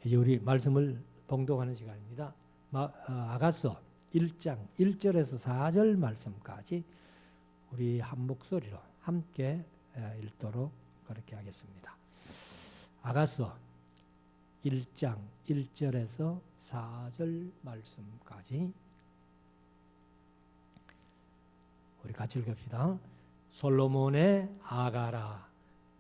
이제 우리 말씀을 봉독하는 시간입니다. 아가서 1장 1절에서 4절 말씀까지 우리 한 목소리로 함께 읽도록 그렇게 하겠습니다. 아가서 1장 1절에서 4절 말씀까지 우리 같이 읽읍시다. 솔로몬의 아가라,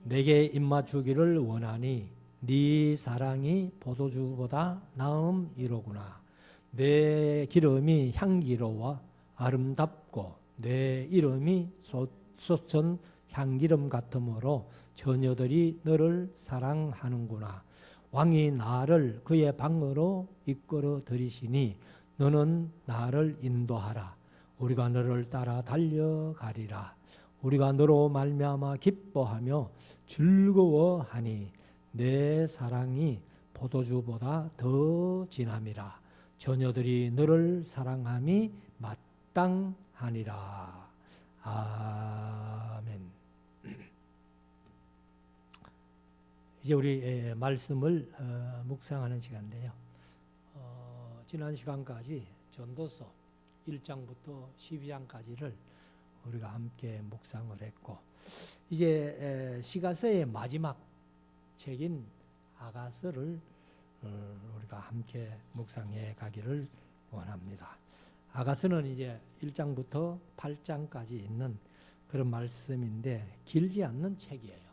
내게 입맞추기를 원하니 네 사랑이 포도주보다 나음이로구나. 내 기름이 향기로워 아름답고 내 이름이 솟은 향기름 같으므로 처녀들이 너를 사랑하는구나. 왕이 나를 그의 방으로 이끌어 들이시니 너는 나를 인도하라. 우리가 너를 따라 달려가리라. 우리가 너로 말미암아 기뻐하며 즐거워하니 내 사랑이 포도주보다 더 진함이라. 처녀들이 너를 사랑함이 마땅하니라. 아멘. 이제 우리 말씀을 묵상하는 시간인데요. 지난 시간까지 전도서 1장부터 12장까지를 우리가 함께 묵상을 했고, 이제 시가서의 마지막 책인 아가서를 우리가 함께 묵상해 가기를 원합니다. 아가서는 이제 1장부터 8장까지 있는 그런 말씀인데 길지 않는 책이에요.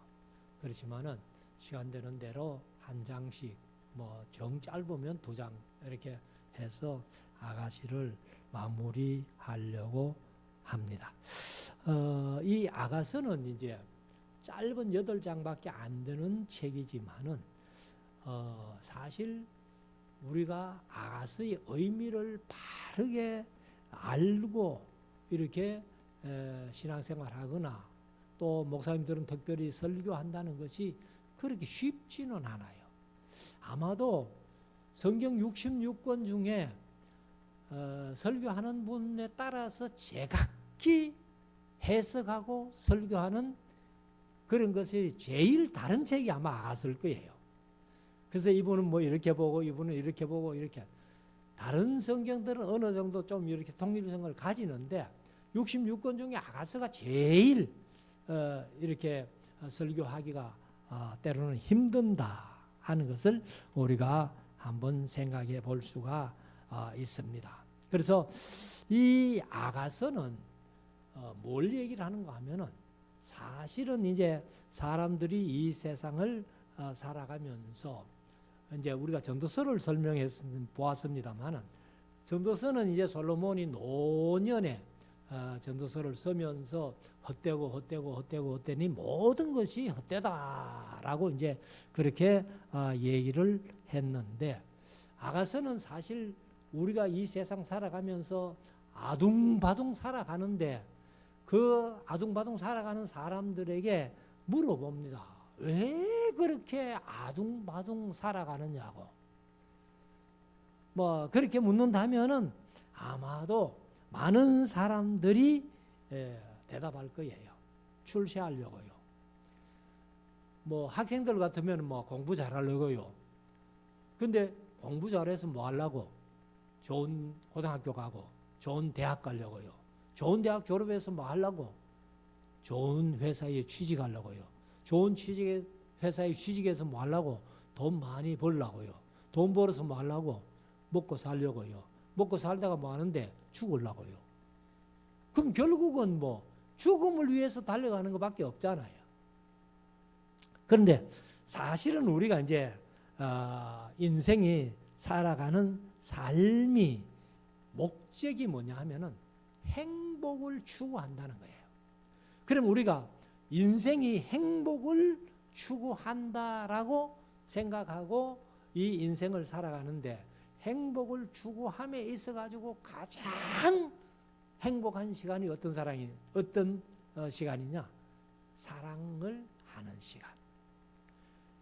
그렇지만은 시간 되는 대로 한 장씩 정 짧으면 2장 이렇게 해서 아가시를 마무리하려고 합니다. 이 아가서는 이제 짧은 8장밖에 안 되는 책이지만은 사실 우리가 아가서의 의미를 바르게 알고 이렇게 신앙생활하거나 또 목사님들은 특별히 설교한다는 것이 그렇게 쉽지는 않아요. 아마도 성경 66권 중에 설교하는 분에 따라서 제각기 해석하고 설교하는 그런 것이 제일 다른 책이 아마 아가서일 거예요. 그래서 이분은 이렇게 보고 이분은 이렇게 보고 이렇게 다른 성경들은 어느 정도 좀 이렇게 통일성을 가지는데 66권 중에 아가서가 제일 이렇게 설교하기가 때로는 힘든다 하는 것을 우리가 한번 생각해 볼 수가 있습니다. 그래서 이 아가서는 뭘 얘기를 하는가 하면은 사실은 이제 사람들이 이 세상을 살아가면서 이제 우리가 전도서를 보았습니다만은 전도서는 이제 솔로몬이 노년에 전도서를 쓰면서 헛되니 모든 것이 헛되다라고 이제 그렇게 얘기를 했는데, 아가서는 사실 우리가 이 세상 살아가면서 아둥바둥 살아가는데 그 아둥바둥 살아가는 사람들에게 물어봅니다. 왜 그렇게 아둥바둥 살아가느냐고. 그렇게 묻는다면은 아마도 많은 사람들이 대답할 거예요. 출세하려고요. 학생들 같으면 공부 잘하려고요. 근데 공부 잘해서 뭐 하려고? 좋은 고등학교 가고 좋은 대학 가려고요. 좋은 대학 졸업해서 뭐 하려고? 좋은 회사에 취직하려고요. 좋은 회사에 취직해서 뭐 하려고? 돈 많이 벌려고요. 돈 벌어서 뭐 하려고? 먹고 살려고요. 먹고 살다가 뭐 하는데? 죽으려고요. 그럼 결국은 죽음을 위해서 달려가는 것밖에 없잖아요. 그런데 사실은 우리가 이제 인생이 살아가는 삶이 목적이 뭐냐 하면은 행복을 추구한다는 거예요. 그럼 우리가 인생이 행복을 추구한다라고 생각하고 이 인생을 살아가는데, 행복을 추구함에 있어 가지고 가장 행복한 시간이 어떤 시간이냐? 사랑을 하는 시간.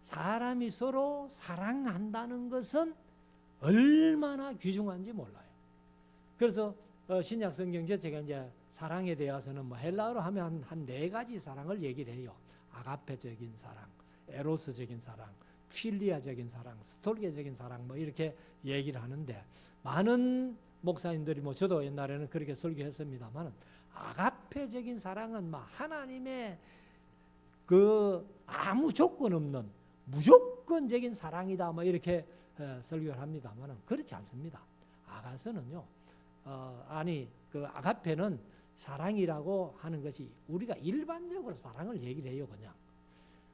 사람이 서로 사랑한다는 것은 얼마나 귀중한지 몰라요. 그래서 신약 성경제 제가 이제 사랑에 대해서는 헬라어로 하면 한 4가지 사랑을 얘기를 해요. 아가페적인 사랑, 에로스적인 사랑, 필리아적인 사랑, 스톨게적인 사랑 뭐 이렇게 얘기를 하는데 많은 목사님들이 뭐 저도 옛날에는 그렇게 설교했습니다만 아가페적인 사랑은 막 하나님의 그 아무 조건 없는 무조건적인 사랑이다 뭐 이렇게 설교를 합니다만 그렇지 않습니다. 아가서는요, 그 아가페는 사랑이라고 하는 것이 우리가 일반적으로 사랑을 얘기를 해요, 그냥.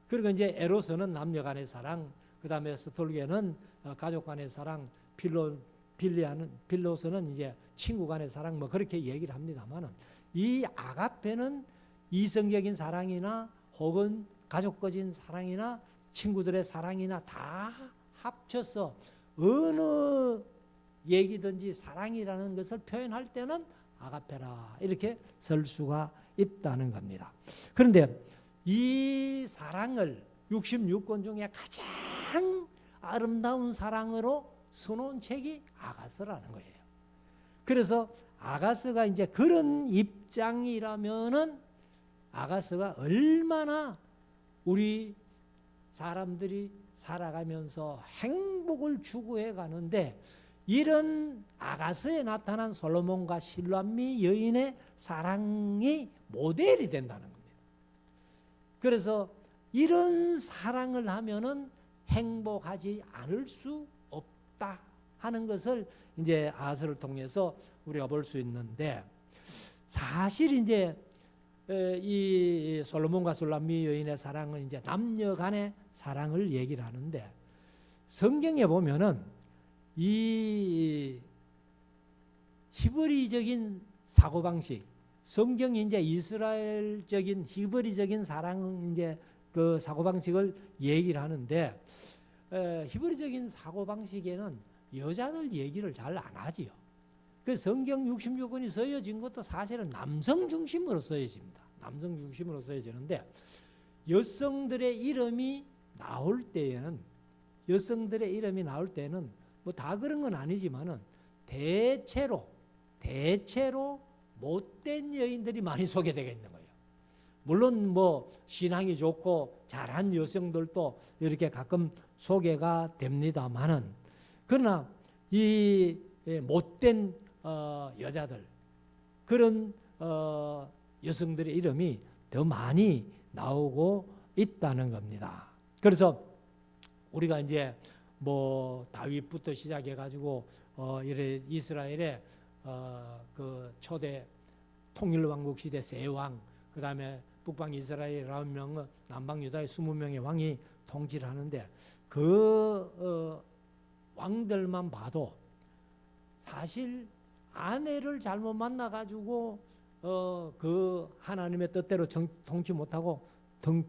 그리고 이제 에로스는 남녀 간의 사랑, 그 다음에 스톨게는 가족 간의 사랑, 필로스는 이제 친구 간의 사랑, 뭐 그렇게 얘기를 합니다만은 이 아가페는 이성적인 사랑이나 혹은 가족적인 사랑이나 친구들의 사랑이나 다 합쳐서 어느 얘기든지 사랑이라는 것을 표현할 때는 아가페라 이렇게 쓸 수가 있다는 겁니다. 그런데 이 사랑을 66권 중에 가장 아름다운 사랑으로 써놓은 책이 아가서라는 거예요. 그래서 아가서가 이제 그런 입장이라면은 아가서가 얼마나 우리 사람들이 살아가면서 행복을 추구해 가는데 이런 아가서에 나타난 솔로몬과 실람미 여인의 사랑이 모델이 된다는 겁니다. 그래서 이런 사랑을 하면은 행복하지 않을 수 없다 하는 것을 이제 아가서를 통해서 우리가 볼 수 있는데 사실 이제 이 솔로몬과 술람미 여인의 사랑은 이제 남녀 간의 사랑을 얘기를 하는데 성경에 보면은 이 히브리적인 사고방식, 성경이 이제 이스라엘적인 히브리적인 사랑 이제 그 사고방식을 얘기를 하는데 히브리적인 사고방식에는 여자들 얘기를 잘 안 하지요. 그 성경 66권이 써여진 것도 사실은 남성 중심으로 써여집니다. 남성 중심으로 써여지는데 여성들의 이름이 나올 때에는 뭐 다 그런 건 아니지만은 대체로 못된 여인들이 많이 소개되게 있는 거예요. 물론 뭐 신앙이 좋고 잘한 여성들도 이렇게 가끔 소개가 됩니다만은 그러나 이 못된 여자들 그런 여성들의 이름이 더 많이 나오고 있다는 겁니다. 그래서 우리가 이제 뭐 다윗부터 시작해 가지고 이래 이스라엘의 그 초대 통일 왕국 시대 세 왕, 그다음에 북방 이스라엘 9명, 남방 유다의 20명의 왕이 통치를 하는데 그 왕들만 봐도 사실 아내를 잘못 만나 가지고 그 하나님의 뜻대로 통치 못하고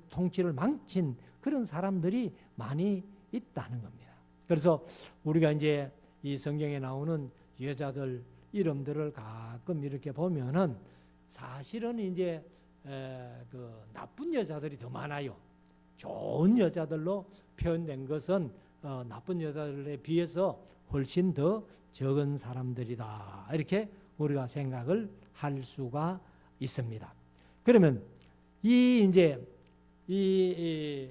통치를 망친 그런 사람들이 많이 있다는 겁니다. 그래서 우리가 이제 이 성경에 나오는 여자들 이름들을 가끔 이렇게 보면은 사실은 이제 그 나쁜 여자들이 더 많아요. 좋은 여자들로 표현된 것은 나쁜 여자들에 비해서 훨씬 더 적은 사람들이다. 이렇게 우리가 생각을 할 수가 있습니다. 그러면 이 이제 이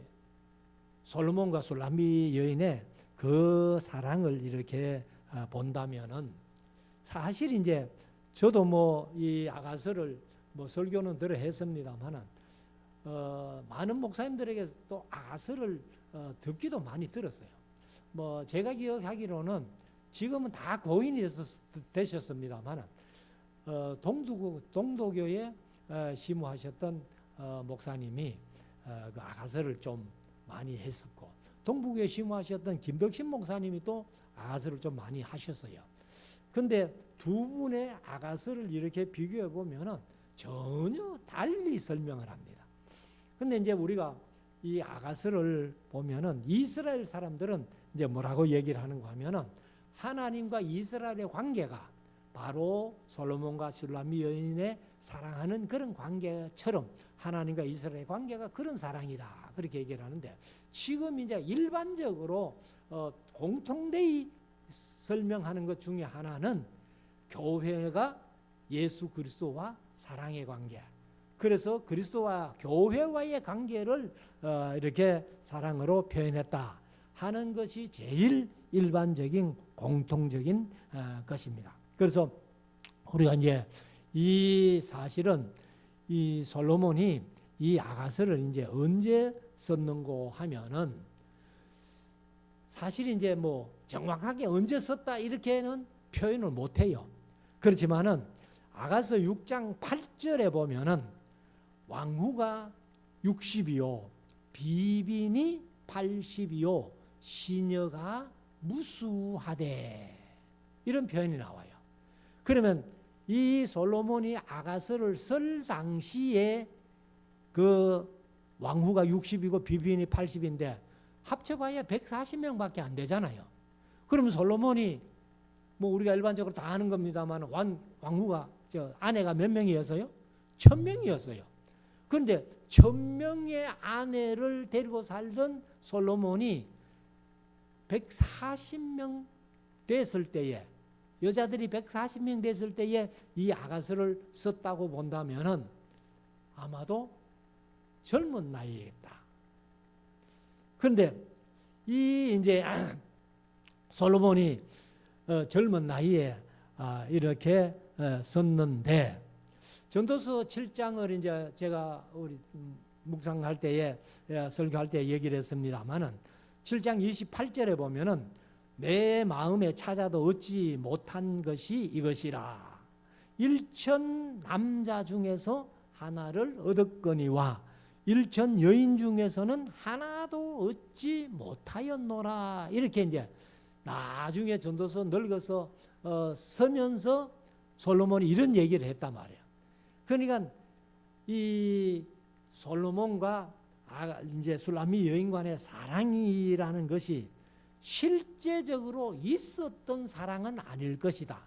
솔로몬과 술람미 여인의 그 사랑을 이렇게 본다면은 사실 이제 저도 뭐 이 아가서를 뭐 설교는 들어 했습니다만은 많은 목사님들에게 또 아가서를 듣기도 많이 들었어요. 뭐 제가 기억하기로는 지금은 다 고인이 되셨습니다만은 동도교에 심우하셨던 목사님이 그 아가서를 좀 많이 했었고 동북에 심우하셨던 김덕신 목사님이 또 아가서를 좀 많이 하셨어요. 근데 두 분의 아가서를 이렇게 비교해 보면은 전혀 달리 설명을 합니다. 근데 이제 우리가 이 아가서를 보면은 이스라엘 사람들은 이제 뭐라고 얘기를 하는가 하면은 하나님과 이스라엘의 관계가 바로 솔로몬과 술람미 여인의 사랑하는 그런 관계처럼 하나님과 이스라엘의 관계가 그런 사랑이다. 그렇게 얘기를 하는데 지금 이제 일반적으로 공통되이 설명하는 것 중에 하나는 교회가 예수 그리스도와 사랑의 관계. 그래서 그리스도와 교회와의 관계를 이렇게 사랑으로 표현했다 하는 것이 제일 일반적인 공통적인 것입니다. 그래서 우리가 이제 이 사실은 이 솔로몬이 이 아가서를 이제 언제 썼는고 하면은 사실 이제 뭐 정확하게 언제 썼다 이렇게는 표현을 못 해요. 그렇지만은 아가서 6장 8절에 보면은 왕후가 60이요 비빈이 80이요 시녀가 무수하되 이런 표현이 나와요. 그러면 이 솔로몬이 아가서를 쓸 당시에 그 왕후가 60이고 비빈이 80인데 합쳐봐야 140명밖에 안 되잖아요. 그러면 솔로몬이 뭐 우리가 일반적으로 다 아는 겁니다만 왕후가 아내가 몇 명이었어요? 1000명이었어요. 그런데 1000명의 아내를 데리고 살던 솔로몬이 140명 됐을 때에 여자들이 140명 됐을 때에 이 아가서를 썼다고 본다면은 아마도 젊은 나이겠다. 그런데 이 이제 솔로몬이 젊은 나이에 이렇게 썼는데 전도서 7장을 이제 제가 우리 묵상할 때에 설교할 때 얘기를 했습니다만은 7장 28절에 보면은 내 마음에 찾아도 얻지 못한 것이 이것이라. 1000 남자 중에서 하나를 얻었거니와 1000 여인 중에서는 하나도 얻지 못하였노라. 이렇게 이제 나중에 전도서 늙어서 서면서 솔로몬이 이런 얘기를 했단 말이에요. 그러니까 이 솔로몬과 이제 술람미 여인 간의 사랑이라는 것이 실제적으로 있었던 사랑은 아닐 것이다.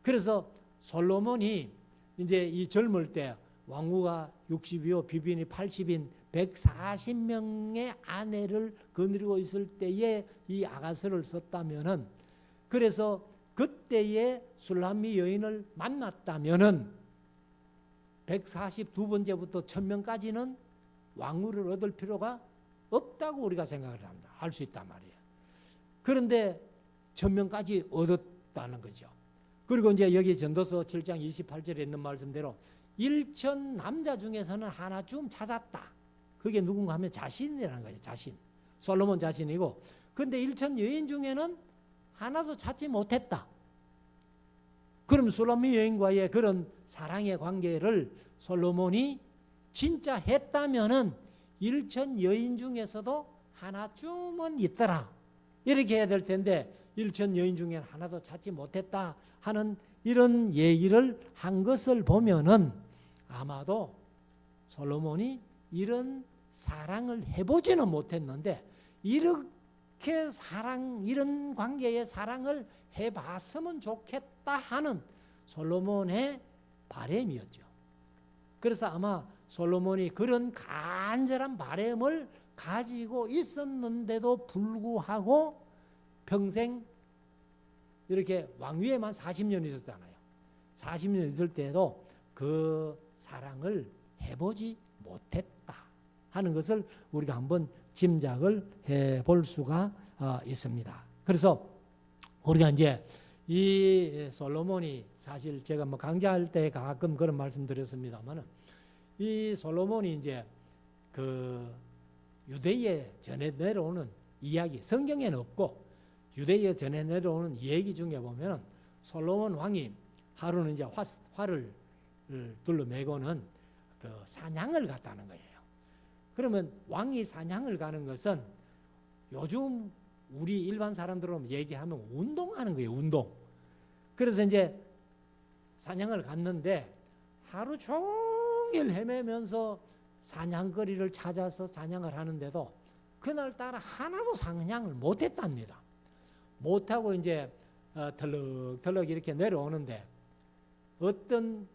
그래서 솔로몬이 이제 이 젊을 때 왕후가 60이요 비빈이 80인 140명의 아내를 거느리고 있을 때에 이 아가서를 썼다면은 그래서 그때에 술람미 여인을 만났다면은 142번째부터 1000명까지는 왕후를 얻을 필요가 없다고 우리가 생각을 합니다. 할 수 있단 말이에요. 그런데 1000명까지 얻었다는 거죠. 그리고 이제 여기 전도서 7장 28절에 있는 말씀대로 1000 남자 중에서는 하나쯤 찾았다. 그게 누군가 하면 자신이라는 거죠. 자신. 솔로몬 자신이고. 그런데 1000 여인 중에는 하나도 찾지 못했다. 그럼 솔로몬 여인과의 그런 사랑의 관계를 솔로몬이 진짜 했다면은 1000 여인 중에서도 하나쯤은 있더라. 이렇게 해야 될 텐데 1000 여인 중에 하나도 찾지 못했다 하는 이런 얘기를 한 것을 보면은 아마도 솔로몬이 이런 사랑을 해보지는 못했는데 이렇게 이런 관계의 사랑을 해봤으면 좋겠다 하는 솔로몬의 바람이었죠. 그래서 아마 솔로몬이 그런 간절한 바람을 가지고 있었는데도 불구하고 평생 이렇게 왕위에만 40년 있었잖아요. 40년 있을 때도 그 사랑을 해보지 못했다 하는 것을 우리가 한번 짐작을 해볼 수가 있습니다. 그래서 우리가 이제 이 솔로몬이 사실 제가 뭐 강좌할 때 가끔 그런 말씀 드렸습니다만은 이 솔로몬이 이제 그 유대에 전해 내려오는 이야기, 성경에는 없고 유대에 전해 내려오는 얘기 중에 보면은 솔로몬 왕이 하루는 이제 활을 둘러매고는 그 사냥을 갔다는 거예요. 그러면 왕이 사냥을 가는 것은 요즘 우리 일반 사람들은 얘기하면 운동하는 거예요. 운동. 그래서 이제 사냥을 갔는데 하루 종일 헤매면서 사냥거리를 찾아서 사냥을 하는데도 그날따라 하나도 사냥을 못했답니다. 못하고 이제 덜럭덜럭 이렇게 내려오는데 어떤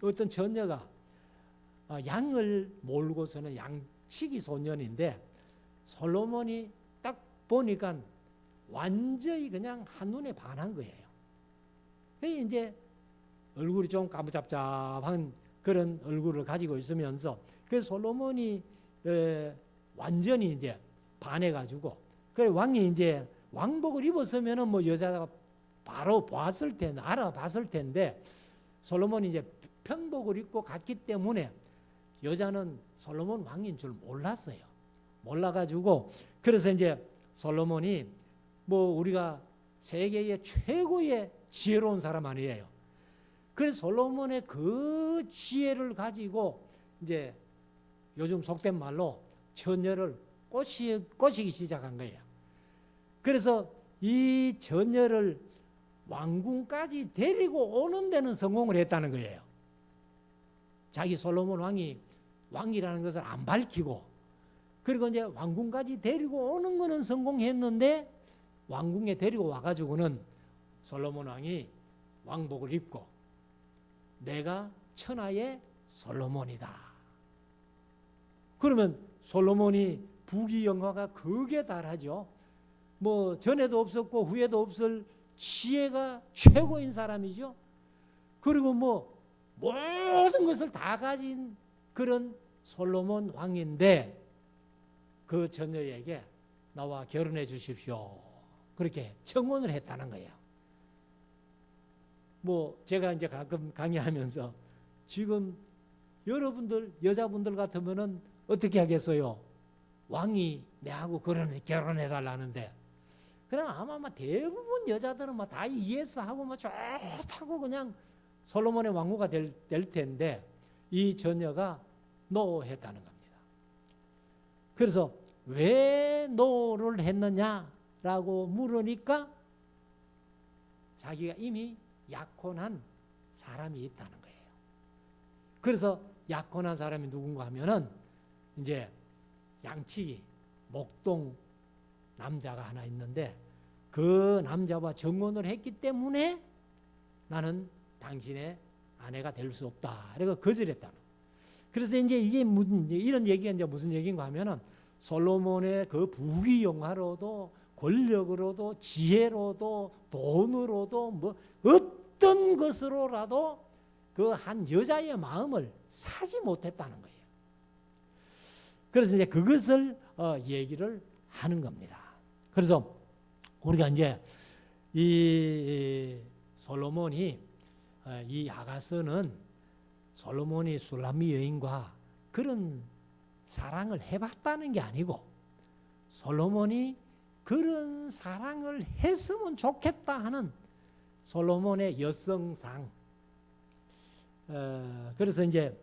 어떤 처녀가 양을 몰고서는 양치기 소년인데 솔로몬이 딱 보니까 완전히 그냥 한눈에 반한 거예요. 이제 얼굴이 좀 까무잡잡한 그런 얼굴을 가지고 있으면서 그 솔로몬이 완전히 이제 반해가지고, 그래 왕이 이제 왕복을 입었으면은 뭐 여자가 바로 봤을 텐데, 알아봤을 텐데, 솔로몬이 이제 편복을 입고 갔기 때문에 여자는 솔로몬 왕인 줄 몰랐어요. 몰라가지고, 그래서 이제 솔로몬이 뭐 우리가 세계의 최고의 지혜로운 사람 아니에요. 그래서 솔로몬의 그 지혜를 가지고 이제 요즘 속된 말로 처녀를 꼬시기 시작한 거예요. 그래서 이 처녀를 왕궁까지 데리고 오는 데는 성공을 했다는 거예요. 자기 솔로몬 왕이 왕이라는 것을 안 밝히고, 그리고 이제 왕궁까지 데리고 오는 거는 성공했는데, 왕궁에 데리고 와가지고는 솔로몬 왕이 왕복을 입고 내가 천하의 솔로몬이다. 그러면 솔로몬이 부귀영화가 극에 달하죠. 뭐 전에도 없었고 후에도 없을 지혜가 최고인 사람이죠. 그리고 뭐 모든 것을 다 가진 그런 솔로몬 왕인데, 그 처녀에게 나와 결혼해 주십시오, 그렇게 청혼을 했다는 거예요. 뭐 제가 이제 가끔 강의하면서 지금 여러분들 여자분들 같으면은 어떻게 하겠어요? 왕이 내하고 결혼해 달라는데, 그냥 아마 대부분 여자들은 뭐 다 이해서 하고 뭐 좋다고 그냥 솔로몬의 왕후가 될 텐데, 이 처녀가 노했다는 겁니다. 그래서 왜 노를 했느냐라고 물으니까 자기가 이미 약혼한 사람이 있다는 거예요. 그래서 약혼한 사람이 누군가 하면은 이제 양치기 목동 남자가 하나 있는데, 그 남자와 정혼을 했기 때문에 나는 당신의 아내가 될 수 없다, 그래서 거절했다는. 그래서 이제 이게 이런 얘기가 이제 무슨 얘기인가 하면은 솔로몬의 그 부귀영화로도 권력으로도 지혜로도 돈으로도 뭐 어떤 것으로라도 그 한 여자의 마음을 사지 못했다는 거예요. 그래서 이제 그것을 얘기를 하는 겁니다. 그래서 우리가 이제 이 솔로몬이 이 아가서는 솔로몬이 술람미 여인과 그런 사랑을 해봤다는 게 아니고, 솔로몬이 그런 사랑을 했으면 좋겠다 하는 솔로몬의 여성상. 그래서 이제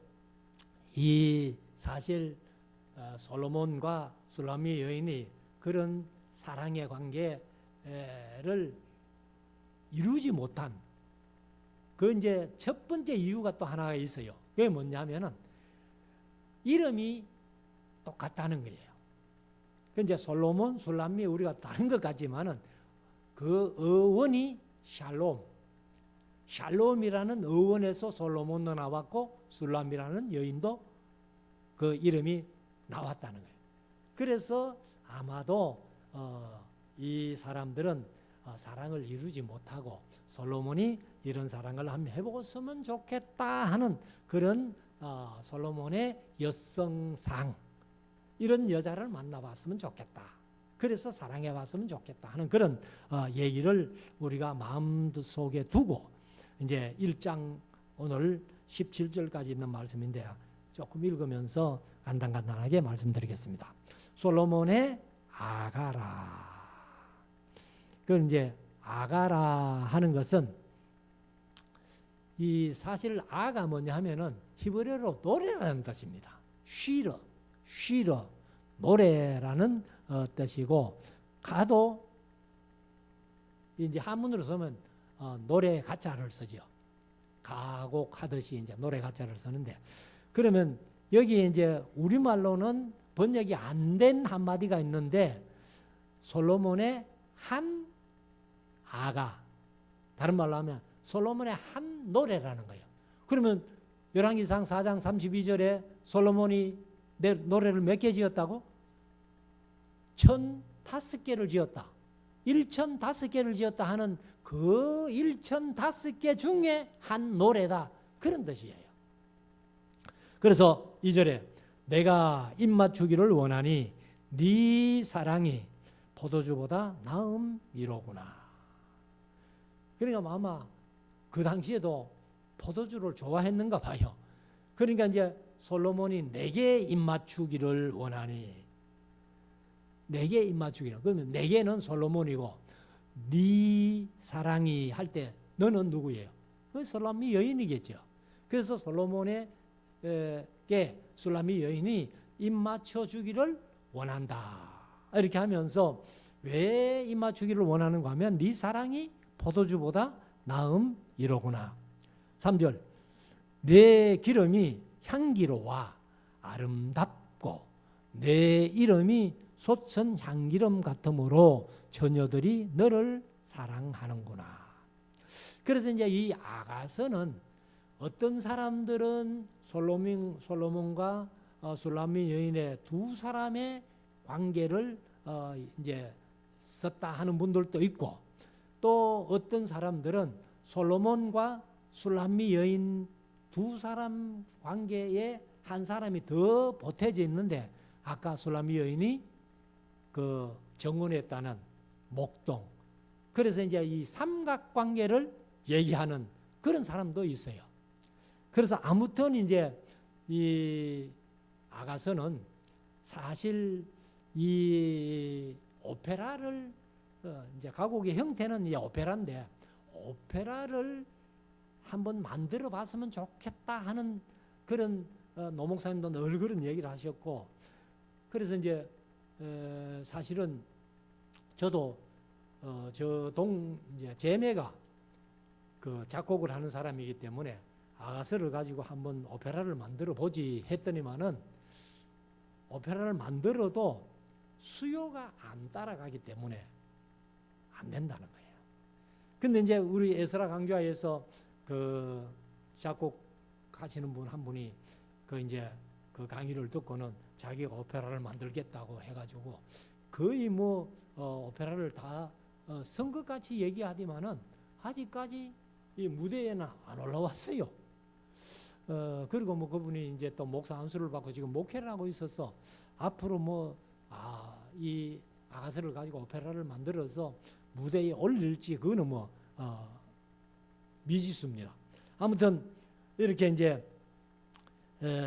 이 사실 솔로몬과 술람미 여인이 그런 사랑의 관계를 이루지 못한 그 이제 첫 번째 이유가 또 하나가 있어요. 그게 뭐냐면은 이름이 똑같다는 거예요. 그 이제 솔로몬, 술람미 우리가 다른 것 같지만은 그 어원이 샬롬, 샬롬이라는 어원에서 솔로몬도 나왔고 술람미라는 여인도 그 이름이 나왔다는 거예요. 그래서 아마도 이 사람들은 사랑을 이루지 못하고 솔로몬이 이런 사랑을 한번 해보았으면 좋겠다 하는 그런 솔로몬의 여성상, 이런 여자를 만나봤으면 좋겠다, 그래서 사랑해봤으면 좋겠다 하는 그런 얘기를 우리가 마음속에 두고 이제 1장 오늘 17절까지 있는 말씀인데요. 조금 읽으면서 간단하게 말씀드리겠습니다. 솔로몬의 아가라. 그 이제 아가라 하는 것은 이 사실 아가 뭐냐 하면은 히브리어로 노래라는 뜻입니다. 쉬러 노래라는 뜻이고, 가도 이제 한문으로 쓰면 노래 가짜를 쓰죠. 가고 하듯이 이제 노래 가짜를 쓰는데, 그러면 여기 이제 우리말로는 번역이 안 된 한마디가 있는데, 솔로몬의 한 아가, 다른 말로 하면 솔로몬의 한 노래라는 거예요. 그러면 열왕기상 4장 32절에 솔로몬이 노래를 몇 개 지었다고? 1005개를 지었다. 1005개를 지었다 하는 그 1005개 중에 한 노래다, 그런 뜻이에요. 그래서 2절에 내가 입맞추기를 원하니 네 사랑이 포도주보다 나음이로구나. 그러니까 아마 그 당시에도 포도주를 좋아했는가 봐요. 그러니까 이제 솔로몬이 내게 입맞추기를 원하니, 내게 입맞추기를. 그러면 내게는 솔로몬이고 네 사랑이 할 때 너는 누구예요? 그 술람미 여인이겠죠. 그래서 솔로몬에게 술람미 여인이 입맞춰 주기를 원한다. 이렇게 하면서 왜 입맞추기를 원하는가 하면 네 사랑이 포도주보다 나음이로구나. 3절 내 기름이 향기로와 아름답고 내 이름이 솟은 향기름 같으므로 처녀들이 너를 사랑하는구나. 그래서 이제 이 아가서는 어떤 사람들은 솔로몬과 술람미 여인의 두 사람의 관계를 이제 썼다 하는 분들도 있고, 또 어떤 사람들은 솔로몬과 술람미 여인 두 사람 관계에 한 사람이 더 보태져 있는데, 아까 술람미 여인이 그 정혼했다는 목동, 그래서 이제 이 삼각관계를 얘기하는 그런 사람도 있어요. 그래서 아무튼 이제 이 아가서는 사실 이 오페라를 이제 가곡의 형태는 이제 오페라인데, 오페라를 한번 만들어 봤으면 좋겠다 하는 그런 노 목사님도 늘 그런 얘기를 하셨고, 그래서 이제 사실은 저도 이제 제매가 그 작곡을 하는 사람이기 때문에 아가서를 가지고 한번 오페라를 만들어 보지 했더니만은 오페라를 만들어도 수요가 안 따라가기 때문에 안 된다는 거예요. 근데 이제 우리 에스라 강좌에서 그 작곡하시는 분 한 분이 그 이제 그 강의를 듣고는 자기가 오페라를 만들겠다고 해가지고 거의 뭐 오페라를 다 쓴 것같이 얘기하지만은 아직까지 이 무대에는 안 올라왔어요. 그리고 뭐 그분이 이제 또 목사 안수를 받고 지금 목회를 하고 있어서 앞으로 이 아가서를 가지고 오페라를 만들어서 무대에 올릴지 그거는 미지수입니다. 아무튼 이렇게 이제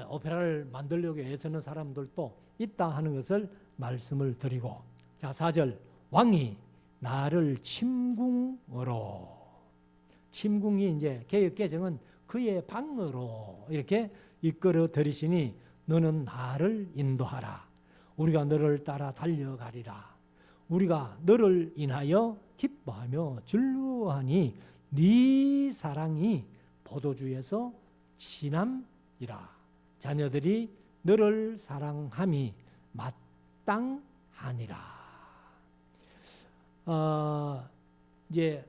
오페라를 만들려고 애쓰는 사람들도 있다 하는 것을 말씀을 드리고, 자 4절 왕이 나를 침궁으로, 침궁이 이제 개역개정은 그의 방으로 이렇게 이끌어 들이시니 너는 나를 인도하라. 우리가 너를 따라 달려가리라. 우리가 너를 인하여 기뻐하며 즐거워하니 네 사랑이 포도주에서 진함이라. 자녀들이 너를 사랑함이 마땅하니라. 이제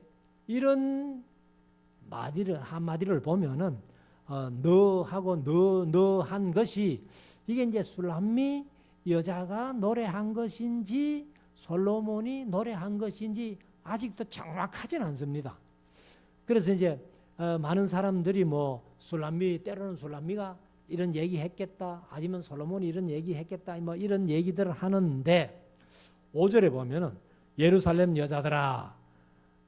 이런 한마디를 보면은 너하고 너 한 것이 이게 이제 술람미 여자가 노래한 것인지 솔로몬이 노래한 것인지 아직도 정확하진 않습니다. 그래서 이제 많은 사람들이 때로는 술람미가 이런 얘기 했겠다, 아니면 솔로몬이 이런 얘기 했겠다, 이런 얘기들을 하는데 5절에 보면은 예루살렘 여자들아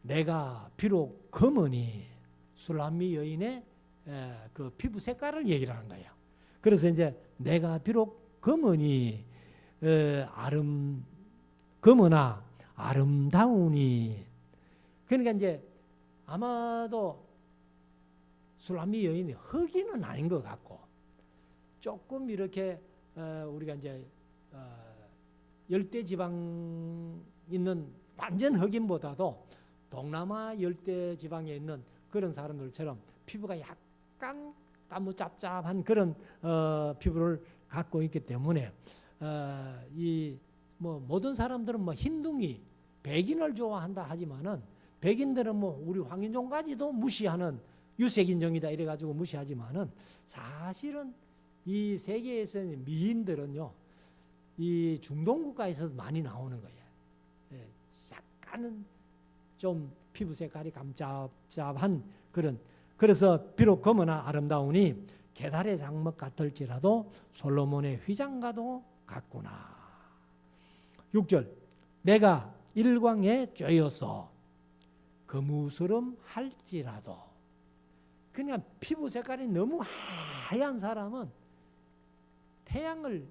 내가 비록 검으니, 술람미 여인의 그 피부 색깔을 얘기를 하는 거예요. 그래서 이제 내가 비록 검으니 검으나 아름다우니, 그러니까 이제 아마도 술람미 여인이 흑인은 아닌 것 같고, 조금 이렇게 우리가 이제 열대 지방 있는 완전 흑인보다도 동남아 열대 지방에 있는 그런 사람들처럼 피부가 약간 까무잡잡한 그런 피부를 갖고 있기 때문에 모든 사람들은 흰둥이 백인을 좋아한다 하지만은 백인들은 우리 황인종까지도 무시하는 유색인종이다 이래가지고 무시하지만은 사실은 이 세계에서는 미인들은요 이 중동 국가에서 많이 나오는 거예요. 약간은 좀 피부 색깔이 감잡잡한 그런, 그래서 비록 검으나 아름다우니 게달의 장막 같을지라도 솔로몬의 휘장과도 같구나. 6절 내가 일광에 쬐어서 거무스름 할지라도. 그냥 피부 색깔이 너무 하얀 사람은 태양을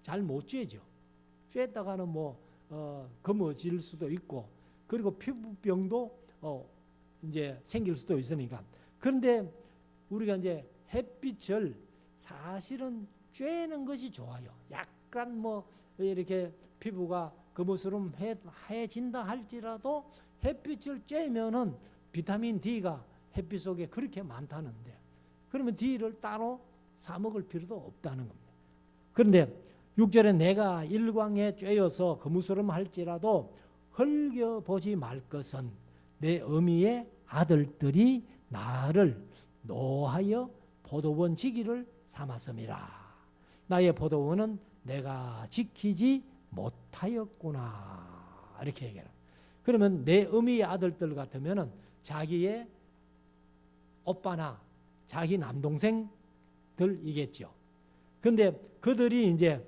잘 못 쬐죠. 쬐다가는 검어질 수도 있고, 그리고 피부병도 이제 생길 수도 있으니까. 그런데 우리가 이제 햇빛을 사실은 쬐는 것이 좋아요. 약간 이렇게 피부가 거무스름해진다 할지라도 햇빛을 쬐면은 비타민 D가 햇빛 속에 그렇게 많다는데, 그러면 D를 따로 사 먹을 필요도 없다는 겁니다. 그런데 6절에 내가 일광에 쬐어서 거무스름 할지라도 흘겨보지 말 것은 내 어미의 아들들이 나를 노하여 포도원 지기를 삼았음이라. 나의 포도원은 내가 지키지 못하였구나. 이렇게 얘기해요. 그러면 내 어미의 아들들 같으면은 자기의 오빠나 자기 남동생들이겠죠. 근데 그들이 이제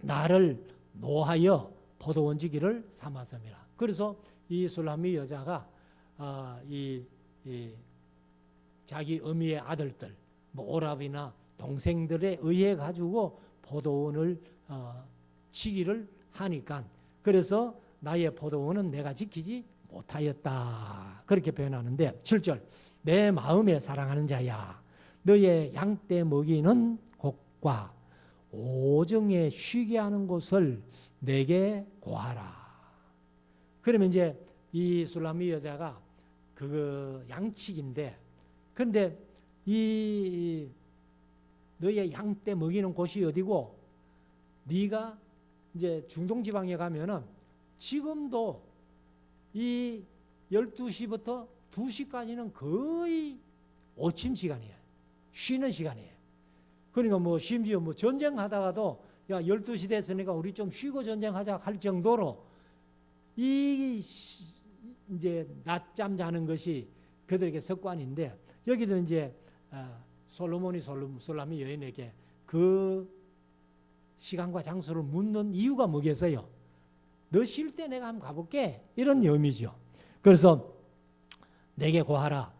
나를 노하여 포도원 지기를 삼았음이라. 그래서 이 술람미 여자가 자기 어미의 아들들, 오라비나 동생들에 의해 가지고 포도원을 지기를 하니까, 그래서 나의 포도원은 내가 지키지 못하였다. 그렇게 표현하는데 7절 내 마음에 사랑하는 자야 너의 양떼 먹이는 곳과 오정에 쉬게 하는 곳을 내게 구하라. 그러면 이제 이 술람미 여자가 그 양치기인데, 근데 이 너의 양떼 먹이는 곳이 어디고, 네가 이제 중동 지방에 가면은 지금도 이 12시부터 2시까지는 거의 오침 시간이에요. 쉬는 시간이에요. 그러니까 심지어 전쟁하다가도 야 12시 됐으니까 우리 좀 쉬고 전쟁하자 할 정도로 이 이제 낮잠 자는 것이 그들에게 습관인데, 여기도 이제 솔로몬이 술람미 여인에게 그 시간과 장소를 묻는 이유가 뭐겠어요? 너 쉴 때 내가 한번 가볼게, 이런 의미죠. 그래서 내게 구하라.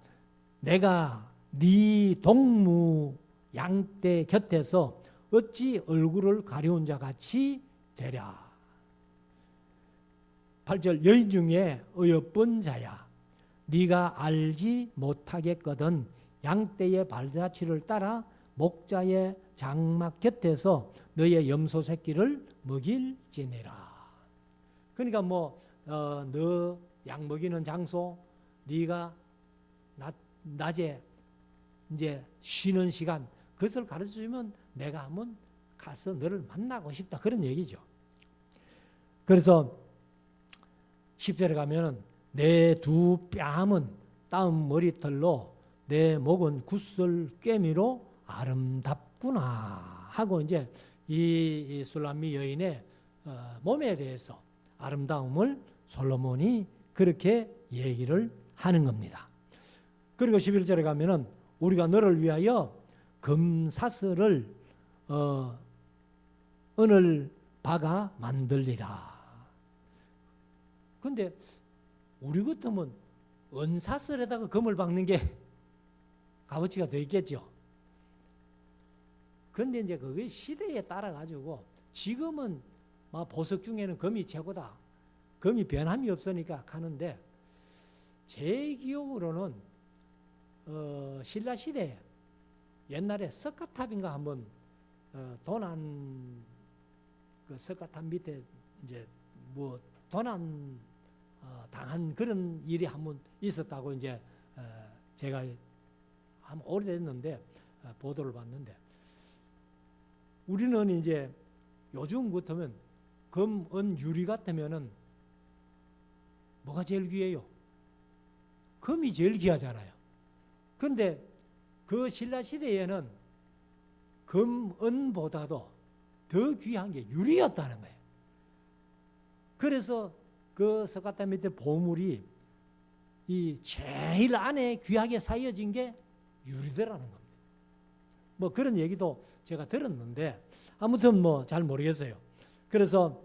내가 네 동무 양떼 곁에서 어찌 얼굴을 가려운 자 같이 되랴. 8절 여인 중에 어여쁜 자야 네가 알지 못하겠거든 양떼의 발자취를 따라 목자의 장막 곁에서 너의 염소 새끼를 먹일지니라. 그러니까 너 양 먹이는 장소, 네가 낮에 이제 쉬는 시간, 그것을 가르쳐주면 내가 한번 가서 너를 만나고 싶다, 그런 얘기죠. 그래서 10절에 가면은 내 두 뺨은 따은 머리털로 내 목은 굳을 꿰미로 아름답구나 하고, 이제 이 술람미 여인의 몸에 대해서 아름다움을 솔로몬이 그렇게 얘기를 하는 겁니다. 그리고 11절에 가면은 우리가 너를 위하여 금사슬을 은을 박아 만들리라. 근데 우리 같으면 은사슬에다가 금을 박는 게 값어치가 더 있겠죠. 그런데 이제 그게 시대에 따라 가지고 지금은 보석 중에는 금이 최고다, 금이 변함이 없으니까 가는데, 제 기억으로는 신라 시대에 옛날에 석가탑인가 한번 도난, 그 석가탑 밑에 이제 도난 당한 그런 일이 한번 있었다고 이제 제가 한 오래됐는데 보도를 봤는데, 우리는 이제 요즘 같으면 금, 은, 유리 같으면은 뭐가 제일 귀해요? 금이 제일 귀하잖아요. 그런데 그 신라 시대에는 금, 은보다도 더 귀한 게 유리였다는 거예요. 그래서 그 석가탑 밑에 보물이 이 제일 안에 귀하게 쌓여진 게 유리더라는 겁니다. 그런 얘기도 제가 들었는데 아무튼 잘 모르겠어요. 그래서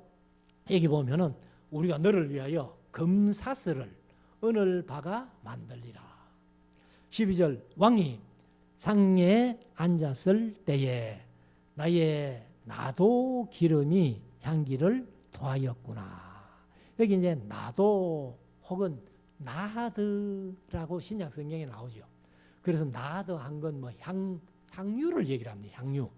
여기 보면은 우리가 너를 위하여 금사슬을 은을 박아 만들리라. 12절 왕이 상에 앉았을 때에 나의 나도 기름이 향기를 더하였구나. 여기 이제 나도 혹은 나드라고 신약 성경에 나오죠. 그래서 나드한 건 뭐 향유를 얘기를 합니다. 향유.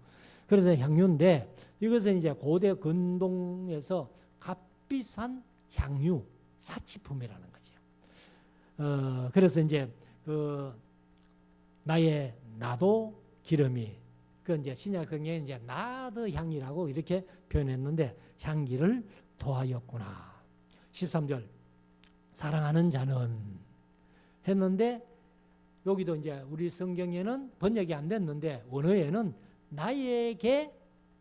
그래서 향유인데 이것은 이제 고대 근동에서 값비싼 향유, 사치품이라는 거죠. 그래서 이제 그 나의 나도 기름이 그 이제 신약 성경에 이제 나드 향이라고 이렇게 표현했는데 향기를 더하였구나. 13절 사랑하는 자는 했는데 여기도 이제 우리 성경에는 번역이 안 됐는데 원어에는 나에게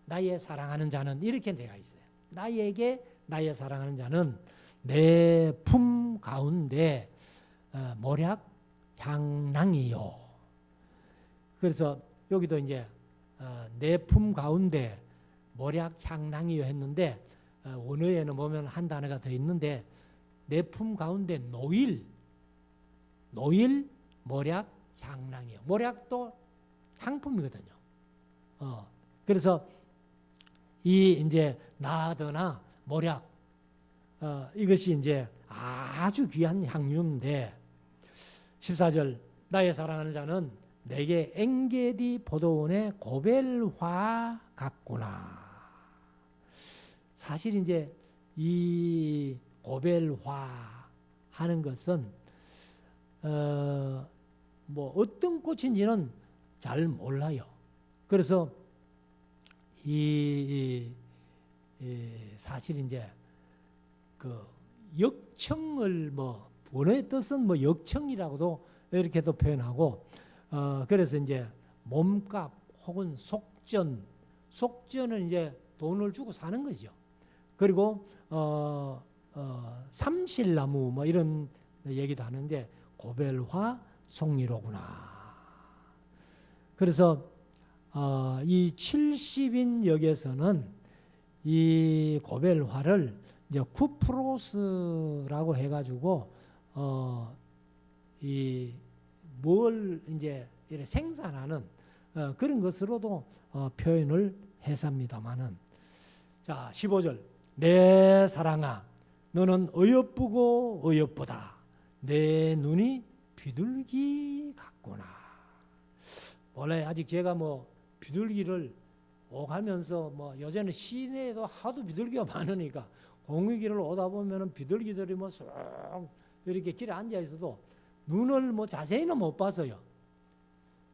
나의 사랑하는 자는 이렇게 되어 있어요. 나에게 나의 사랑하는 자는 내 품 가운데 모략 향낭이요. 그래서 여기도 이제 내 품 가운데 모략 향낭이요 했는데 원어에는 보면 한 단어가 더 있는데 내 품 가운데 노일 모략 향낭이요. 모략도 향품이거든요. 그래서 이 이제 나드나 모략 이것이 이제 아주 귀한 향유인데 14절 나의 사랑하는 자는 내게 엔게디 포도원의 고벨화 같구나. 사실 이제 이 고벨화 하는 것은 뭐 어떤 꽃인지는 잘 몰라요. 그래서 사실 이제 그 역청을 뭐 원어의 뜻은 뭐 역청이라고도 이렇게도 표현하고 그래서 이제 몸값 혹은 속전은 이제 돈을 주고 사는 거죠. 그리고 삼실나무 뭐 이런 얘기도 하는데 고벨화 송이로구나. 그래서 이 70인 역에서는 이 고벨화를 이제 쿠프로스라고 해가지고 이 뭘 이제 생산하는 그런 것으로도 표현을 했습니다마는 자 15절 내 사랑아 너는 어여쁘고 어여쁘다 내 눈이 비둘기 같구나. 원래 아직 제가 뭐 비둘기를 오가면서 뭐 요새는 시내에도 하도 비둘기가 많으니까 공익길을 오다 보면은 비둘기들이 뭐 쑥 이렇게 길에 앉아 있어도 눈을 뭐 자세히는 못 봐서요.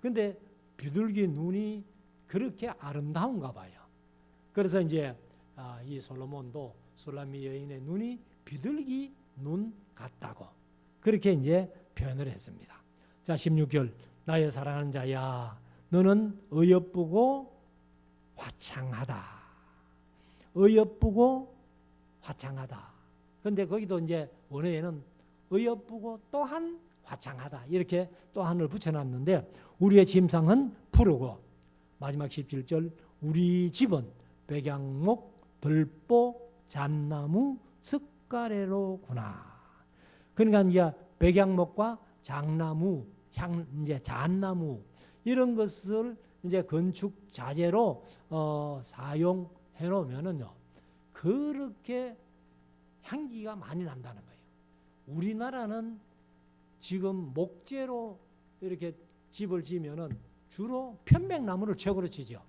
근데 비둘기 눈이 그렇게 아름다운가 봐요. 그래서 이제 이 솔로몬도 술라미 여인의 눈이 비둘기 눈 같다고 그렇게 이제 표현을 했습니다. 자 16절 나의 사랑하는 자야 너는 어여쁘고 화창하다. 어여쁘고 화창하다. 근데 거기도 이제 원어에는 어여쁘고 또한 화창하다. 이렇게 또한을 붙여놨는데 우리의 침상은 푸르고 마지막 17절 우리 집은 백양목, 들보, 잣나무, 슥가래로구나. 그러니까 이제 백양목과 장나무, 이제 잣나무 이런 것을 이제 건축 자재로 사용해 놓으면은요 그렇게 향기가 많이 난다는 거예요. 우리나라는 지금 목재로 이렇게 집을 지으면은 주로 편백나무를 최고로 치죠.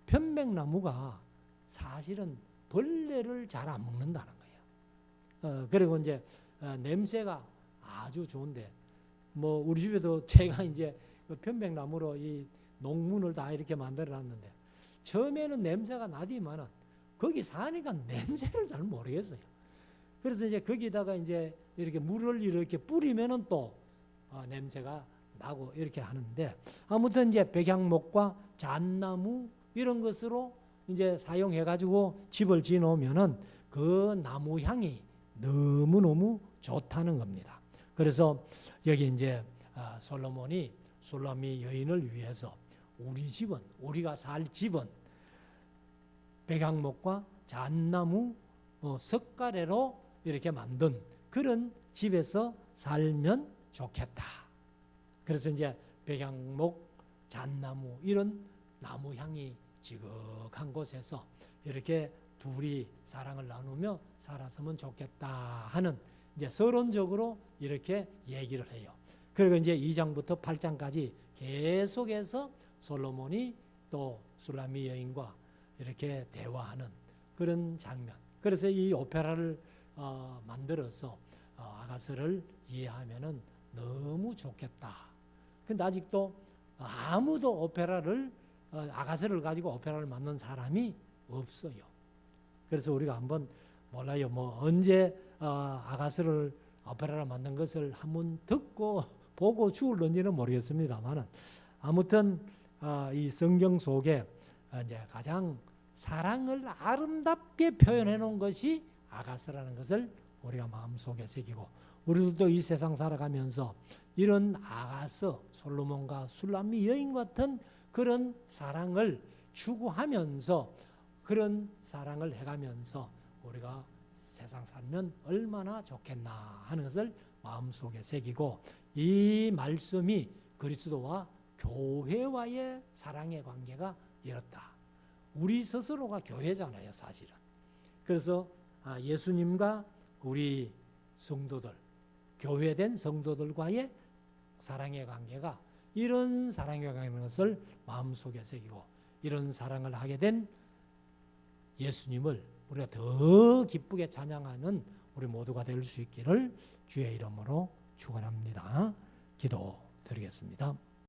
편백나무가 사실은 벌레를 잘 안 먹는다는 거예요. 그리고 이제 냄새가 아주 좋은데 뭐 우리 집에도 제가 이제 편백나무로 이 농문을 다 이렇게 만들어놨는데 처음에는 냄새가 나디만은 거기 사니까 냄새를 잘 모르겠어요. 그래서 이제 거기다가 이제 이렇게 물을 이렇게 뿌리면은 또 냄새가 나고 이렇게 하는데 아무튼 이제 백향목과 잣나무 이런 것으로 이제 사용해가지고 집을 지어놓으면은 그 나무 향이 너무너무 좋다는 겁니다. 그래서 여기 이제 솔로몬이 술라미 여인을 위해서 우리 집은 우리가 살 집은 백향목과 잣나무 석가래로 이렇게 만든 그런 집에서 살면 좋겠다. 그래서 이제 백양목, 잣나무 이런 나무 향이 지극한 곳에서 이렇게 둘이 사랑을 나누며 살았으면 좋겠다 하는 이제 서론적으로 이렇게 얘기를 해요. 그리고 이제 2장부터 8장까지 계속해서 솔로몬이 또 술라미 여인과 이렇게 대화하는 그런 장면. 그래서 이 오페라를 만들어서 아가서를 이해하면은 너무 좋겠다. 근데 아직도 아무도 오페라를 아가서를 가지고 오페라를 만든 사람이 없어요. 그래서 우리가 한번 몰라요. 뭐 언제 아가서를 오페라를 만든 것을 한번 듣고 보고 죽을런지는 모르겠습니다만은 아무튼 이 성경 속에 이제 가장 사랑을 아름답게 표현해 놓은 것이 아가서라는 것을 우리가 마음속에 새기고 우리들도 이 세상 살아가면서 이런 아가서, 솔로몬과 술람미 여인 같은 그런 사랑을 추구하면서 그런 사랑을 해가면서 우리가 세상 살면 얼마나 좋겠나 하는 것을 마음속에 새기고 이 말씀이 그리스도와 교회와의 사랑의 관계가 이렇다. 우리 스스로가 교회잖아요, 사실은. 그래서 예수님과 우리 성도들, 교회된 성도들과의 사랑의 관계가 이런 사랑의 관계인 것을 마음속에 새기고 이런 사랑을 하게 된 예수님을 우리가 더 기쁘게 찬양하는 우리 모두가 될 수 있기를 주의 이름으로 축원합니다. 기도 드리겠습니다.